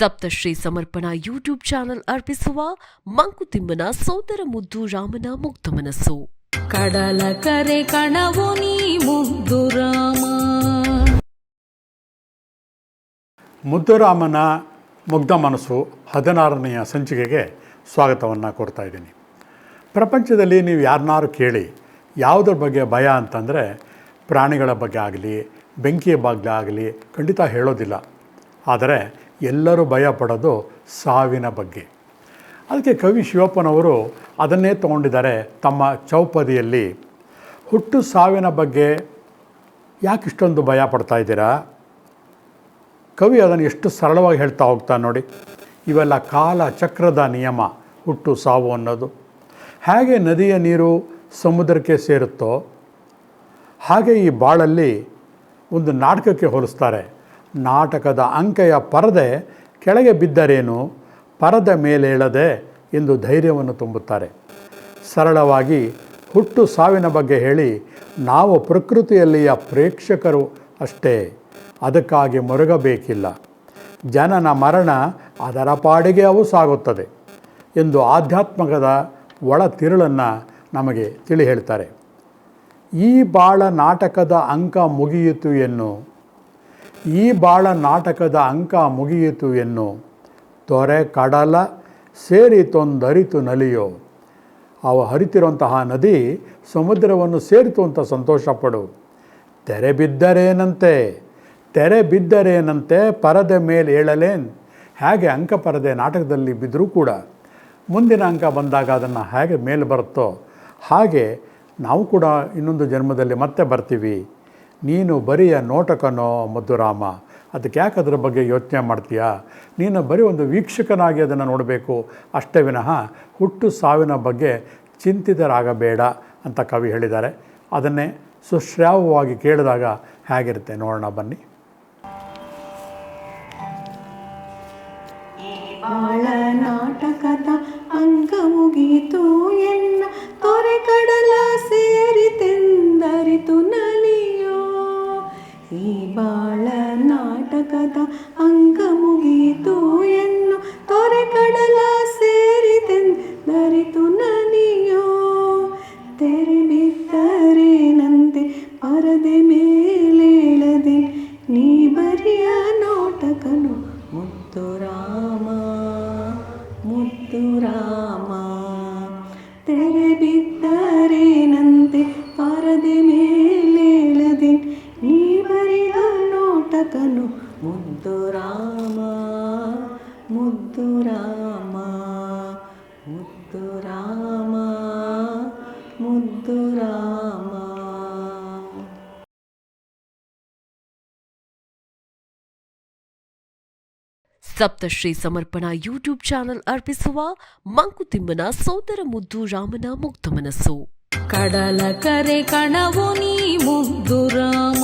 ಸಪ್ತಶ್ರೀ ಸಮರ್ಪಣಾ YouTube channel ಅರ್ಪಿಸುವ ಮಂಕುತಿಮ್ಮನ ಸೋದರ ಮುದ್ದು ರಾಮನ ಮುಗ್ಧ ಮನಸ್ಸು. ಕಡಲ ಕರೆ ಕಣವು ನೀ ಮುದ್ದು ರಾಮ. ಮುದ್ದುರಾಮನ ಮುಗ್ಧ ಮನಸ್ಸು 16ನೆಯ ಸಂಚಿಕೆಗೆ ಸ್ವಾಗತವನ್ನು ಕೊಡ್ತಾ ಇದ್ದೀನಿ. ಪ್ರಪಂಚದಲ್ಲಿ ನೀವು ಯಾರನ್ನಾರು ಕೇಳಿ ಯಾವುದ್ರ ಬಗ್ಗೆ ಭಯ ಅಂತಂದರೆ ಪ್ರಾಣಿಗಳ ಬಗ್ಗೆ ಆಗಲಿ ಬೆಂಕಿಯ ಬಗ್ಗೆ ಆಗಲಿ ಖಂಡಿತ ಹೇಳೋದಿಲ್ಲ. ಆದರೆ ಎಲ್ಲರೂ ಭಯ ಪಡೋದು ಸಾವಿನ ಬಗ್ಗೆ. ಅದಕ್ಕೆ ಕವಿ ಶಿವಪ್ಪನವರು ಅದನ್ನೇ ತಗೊಂಡಿದ್ದಾರೆ ತಮ್ಮ ಚೌಪದಿಯಲ್ಲಿ. ಹುಟ್ಟು ಸಾವಿನ ಬಗ್ಗೆ ಯಾಕೆ ಇಷ್ಟೊಂದು ಭಯ ಪಡ್ತಾ ಇದ್ದೀರಾ? ಕವಿ ಅದನ್ನು ಎಷ್ಟು ಸರಳವಾಗಿ ಹೇಳ್ತಾ ಹೋಗ್ತಾನೆ ನೋಡಿ. ಇವೆಲ್ಲ ಕಾಲ ಚಕ್ರದ ನಿಯಮ, ಹುಟ್ಟು ಸಾವು ಅನ್ನೋದು. ಹೇಗೆ ನದಿಯ ನೀರು ಸಮುದ್ರಕ್ಕೆ ಸೇರುತ್ತೋ ಹಾಗೆ ಈ ಬಾಳಲ್ಲಿ ಒಂದು ನಾಟಕಕ್ಕೆ ಹೋಲಿಸ್ತಾರೆ. ನಾಟಕದ ಅಂಕೆಯ ಪರದೆ ಕೆಳಗೆ ಬಿದ್ದರೇನು, ಪರದ ಮೇಲೇಳದೆ ಎಂದು ಧೈರ್ಯವನ್ನು ತುಂಬುತ್ತಾರೆ. ಸರಳವಾಗಿ ಹುಟ್ಟು ಸಾವಿನ ಬಗ್ಗೆ ಹೇಳಿ ನಾವು ಪ್ರಕೃತಿಯಲ್ಲಿಯ ಪ್ರೇಕ್ಷಕರು ಅಷ್ಟೇ, ಅದಕ್ಕಾಗಿ ಮೊರಗಬೇಕಿಲ್ಲ. ಜನನ ಮರಣ ಅದರ ಪಾಡಿಗೆ ಅವು ಸಾಗುತ್ತದೆ ಎಂದು ಆಧ್ಯಾತ್ಮಕದ ಒಳ ತಿರುಳನ್ನು ನಮಗೆ ತಿಳಿ ಹೇಳ್ತಾರೆ. ಈ ಬಾಳ ನಾಟಕದ ಅಂಕ ಮುಗಿಯಿತು ಎನ್ನು, ಈ ಬಾಳ ನಾಟಕದ ಅಂಕ ಮುಗಿಯಿತು ಎನ್ನು, ತೊರೆ ಕಡಲ ಸೇರಿತೊಂದರಿತು ನಲಿಯೋ. ಅವು ಹರಿತಿರುವಂತಹ ನದಿ ಸಮುದ್ರವನ್ನು ಸೇರಿತು ಅಂತ ಸಂತೋಷಪಡು. ತೆರೆ ಬಿದ್ದರೇನಂತೆ ಪರದೆ ಮೇಲೆ ಏಳಲೇನ್. ಹೇಗೆ ಅಂಕ ಪರದೆ ನಾಟಕದಲ್ಲಿ ಬಿದ್ದರೂ ಕೂಡ ಮುಂದಿನ ಅಂಕ ಬಂದಾಗ ಅದನ್ನು ಹೇಗೆ ಮೇಲೆ ಬರುತ್ತೋ ಹಾಗೆ ನಾವು ಕೂಡ ಇನ್ನೊಂದು ಜನ್ಮದಲ್ಲಿ ಮತ್ತೆ ಬರ್ತೀವಿ. ನೀನು ಬರಿಯ ನೋಟಕನೋ ಮುದ್ದುರಾಮ, ಅದಕ್ಕೆ ಯಾಕೆ ಅದರ ಬಗ್ಗೆ ಯೋಚನೆ ಮಾಡ್ತೀಯಾ? ನೀನು ಬರೀ ಒಂದು ವೀಕ್ಷಕನಾಗಿ ಅದನ್ನು ನೋಡಬೇಕು ಅಷ್ಟೇ ವಿನಃ ಹುಟ್ಟು ಸಾವಿನ ಬಗ್ಗೆ ಚಿಂತಿತರಾಗಬೇಡ ಅಂತ ಕವಿ ಹೇಳಿದ್ದಾರೆ. ಅದನ್ನೇ ಸುಶ್ರಾವ್ಯವಾಗಿ ಕೇಳಿದಾಗ ಹೇಗಿರುತ್ತೆ ನೋಡೋಣ ಬನ್ನಿ. ಬಾಳ ನಾಟಕದ ಅಂಕ ಮುಗಿಯಿತು ಎನ್ನ, ತೊರೆ ಕಡಲ ಸೇರಿತೆಂದರಿತು ನಲಿಯೋ. ಈ ಬಾಳ ನಾಟಕದ ಅಂಕ ಮುಗಿಯಿತು ಎನ್ನು, ತೊರೆ ಕಡಲ ಸೇರಿತೆಂದರಿತು ನಲಿಯೋ. ತೆರೆ ಬಿದ್ದರೇನಂತೆ ಪರದೆ ಮೇಲೇಳದೆ, ನೀ ಬರಿಯ ನೋಟಕನು ಮುದ್ದು ರಾಮ, ಮುದ್ದು ರಾಮ. ತೆರೆ ಬಿದ್ದರೇನಂತೆ ಪರದೆ ಮೇಲೇಳದೆ, ನೀ ಬರಿಯ ನೋಟಕನು ಮುದ್ದು ರಾಮ, ಮುದ್ದು ರಾಮ, ಮುದ್ದು ರಾಮ, ಮುದ್ದು ರಾಮ. ಸಪ್ತಶ್ರೀ ಸಮರ್ಪಣಾ ಯೂಟ್ಯೂಬ್ ಚಾನೆಲ್ ಅರ್ಪಿಸುವ ಮಂಕುತಿಮ್ಮನ ಸೋದರ ಮುದ್ದು ರಾಮನ ಮುಗ್ಧ ಮನಸ್ಸು. ಕಡಲ ಕರೆ ಕಣವು ನೀ ಮುದ್ದು ರಾಮ.